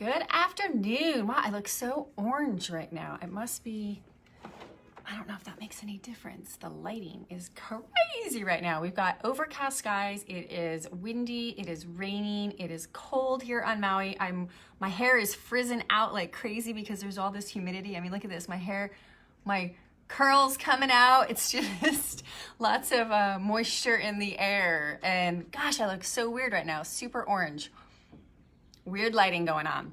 Good afternoon. Wow, I look so orange right now. It must be, I don't know if that makes any difference. The lighting is crazy right now. We've got overcast skies. It is windy. It is raining. It is cold here on Maui. My hair is frizzing out like crazy because there's all this humidity. I mean, look at this. My hair, my curls coming out. It's just lots of moisture in the air. And gosh, I look so weird right now. Super orange. Weird lighting going on.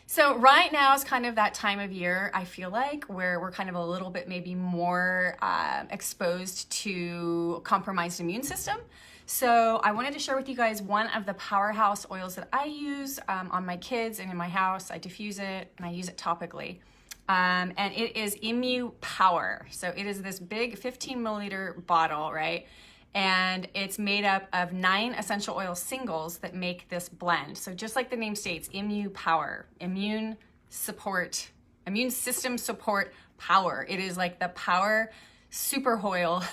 So right now is kind of that time of year, I feel like, where we're kind of a little bit maybe more exposed to compromised immune system. So I wanted to share with you guys one of the powerhouse oils that I use on my kids and in my house. I diffuse it and I use it topically. And it is Immu Power. So it is this big 15 milliliter bottle, right? And it's made up of 9 essential oil singles that make this blend. So just like the name states, Immu Power, immune system support power. It is like the power superoil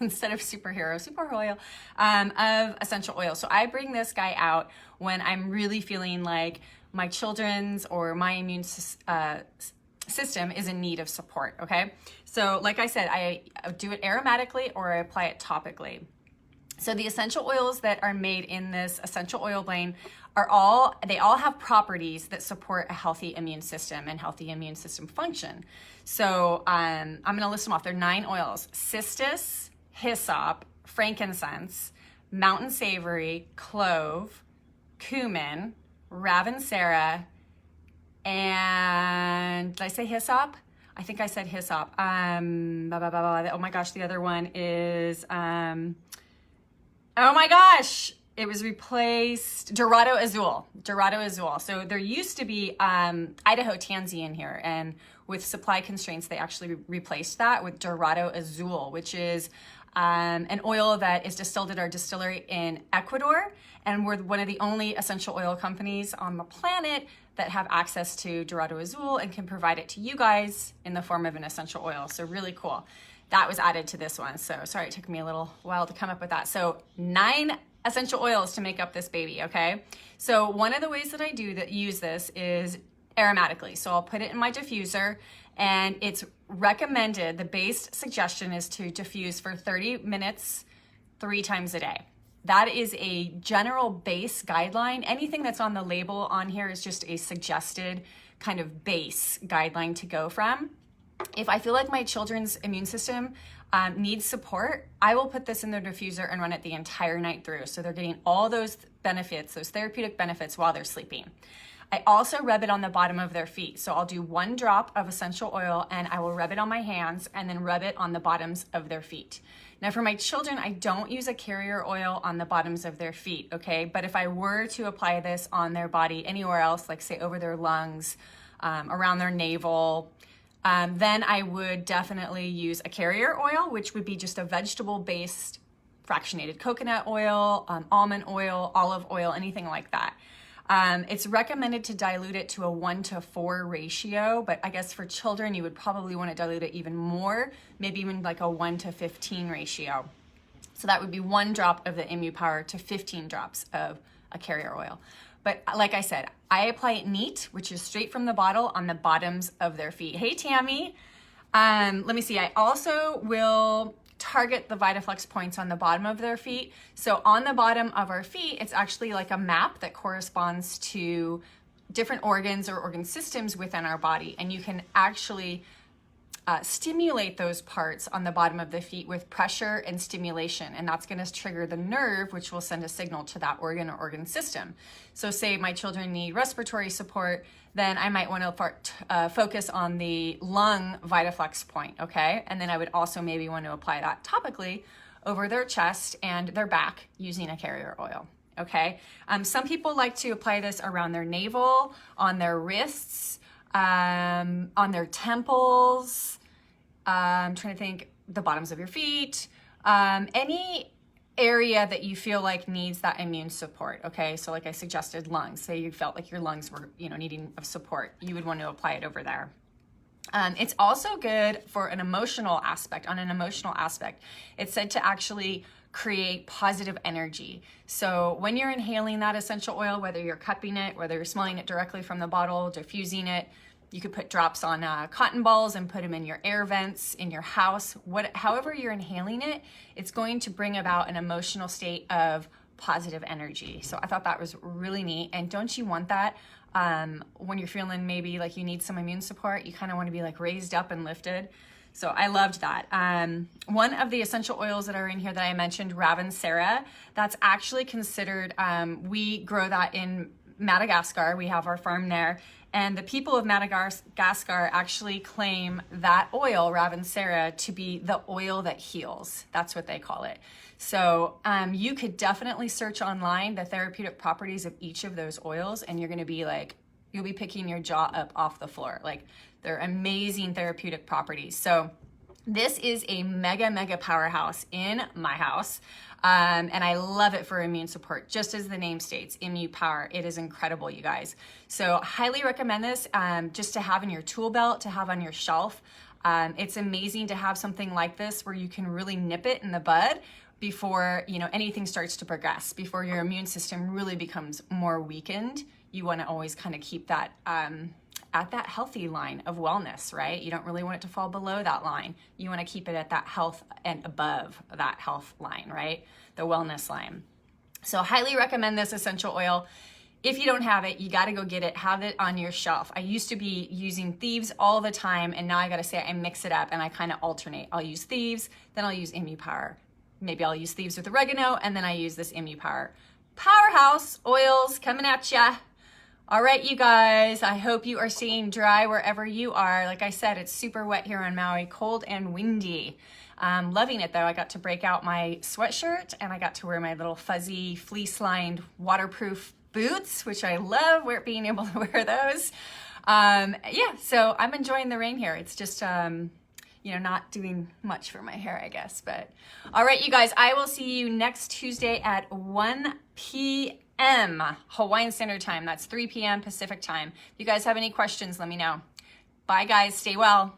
instead of superoil of essential oil. So I bring this guy out when I'm really feeling like my children's or my immune system is in need of support, okay? So like I said, I do it aromatically or I apply it topically. So the essential oils that are made in this essential oil blend they all have properties that support a healthy immune system and healthy immune system function. So I'm gonna list them off. They're 9 oils: cistus, hyssop, frankincense, mountain savory, clove, cumin, ravensara, and did I say hyssop? I think I said hyssop. Oh my gosh, the other one is, oh my gosh, it was replaced, Dorado Azul. So there used to be Idaho Tansy in here, and with supply constraints, they actually replaced that with Dorado Azul, which is an oil that is distilled at our distillery in Ecuador, and we're one of the only essential oil companies on the planet that have access to Dorado Azul and can provide it to you guys in the form of an essential oil. So really cool. That was added to this one. So sorry, it took me a little while to come up with that. So 9 essential oils to make up this baby, okay? So one of the ways that I use this is aromatically. So I'll put it in my diffuser, and it's recommended, the base suggestion is to diffuse for 30 minutes 3 times a day. That is a general base guideline. Anything that's on the label on here is just a suggested kind of base guideline to go from. If I feel like my children's immune system needs support, I will put this in their diffuser and run it the entire night through. So they're getting all those benefits, those therapeutic benefits while they're sleeping. I also rub it on the bottom of their feet. So I'll do 1 drop of essential oil and I will rub it on my hands and then rub it on the bottoms of their feet. Now for my children, I don't use a carrier oil on the bottoms of their feet, okay? But if I were to apply this on their body anywhere else, like say over their lungs, around their navel, then I would definitely use a carrier oil, which would be just a vegetable-based fractionated coconut oil, almond oil, olive oil, anything like that. It's recommended to dilute it to a 1-to-4 ratio, but I guess for children, you would probably want to dilute it even more, maybe even like a 1-to-15 ratio. So that would be 1 drop of the Immu Power to 15 drops of a carrier oil. But like I said, I apply it neat, which is straight from the bottle on the bottoms of their feet. Hey, Tammy. Let me see. I also will target the VitaFlex points on the bottom of their feet. So on the bottom of our feet, it's actually like a map that corresponds to different organs or organ systems within our body. And you can actually stimulate those parts on the bottom of the feet with pressure and stimulation. And that's going to trigger the nerve, which will send a signal to that organ or organ system. So say my children need respiratory support, then I might want to focus on the lung VitaFlex point, okay? And then I would also maybe want to apply that topically over their chest and their back using a carrier oil, okay? Some people like to apply this around their navel, on their wrists, on their temples, I'm trying to think, the bottoms of your feet, any area that you feel like needs that immune support, okay? So like I suggested, lungs. Say you felt like your lungs were, needing of support, you would want to apply it over there. It's also good for an emotional aspect. On an emotional aspect, it's said to actually create positive energy. So when you're inhaling that essential oil, whether you're cupping it, whether you're smelling it directly from the bottle, diffusing it, you could put drops on cotton balls and put them in your air vents in your house. However you're inhaling it, it's going to bring about an emotional state of positive energy. So I thought that was really neat. And don't you want that when you're feeling maybe like you need some immune support? You kind of want to be like raised up and lifted. So I loved that. One of the essential oils that are in here that I mentioned, Ravensara, that's actually considered, we grow that in Madagascar. We have our farm there. And the people of Madagascar actually claim that oil, Ravensara, to be the oil that heals. That's what they call it. So you could definitely search online the therapeutic properties of each of those oils, and you're gonna be like, you'll be picking your jaw up off the floor. Like, they're amazing therapeutic properties. So this is a mega powerhouse in my house. And I love it for immune support, just as the name states, Immune Power. It is incredible, you guys. So highly recommend this just to have in your tool belt, to have on your shelf. It's amazing to have something like this where you can really nip it in the bud before anything starts to progress, before your immune system really becomes more weakened. You want to always kind of keep that at that healthy line of wellness, right? You don't really want it to fall below that line. You want to keep it at that health and above that health line, right? The wellness line. So highly recommend this essential oil. If you don't have it, you got to go get it. Have it on your shelf. I used to be using Thieves all the time, and now I got to say I mix it up and I kind of alternate. I'll use Thieves, then I'll use Immune Power. Maybe I'll use Thieves with oregano, and then I use this Immune Power. Powerhouse oils coming at ya. All right, you guys, I hope you are staying dry wherever you are. Like I said, it's super wet here on Maui, cold and windy. Loving it though. I got to break out my sweatshirt and I got to wear my little fuzzy fleece-lined waterproof boots, which I love being able to wear those. Yeah, so I'm enjoying the rain here. It's just, not doing much for my hair, I guess. But all right, you guys, I will see you next Tuesday at 1 p.m. Hawaiian Standard Time. That's 3 p.m. Pacific Time. If you guys have any questions, let me know. Bye, guys. Stay well.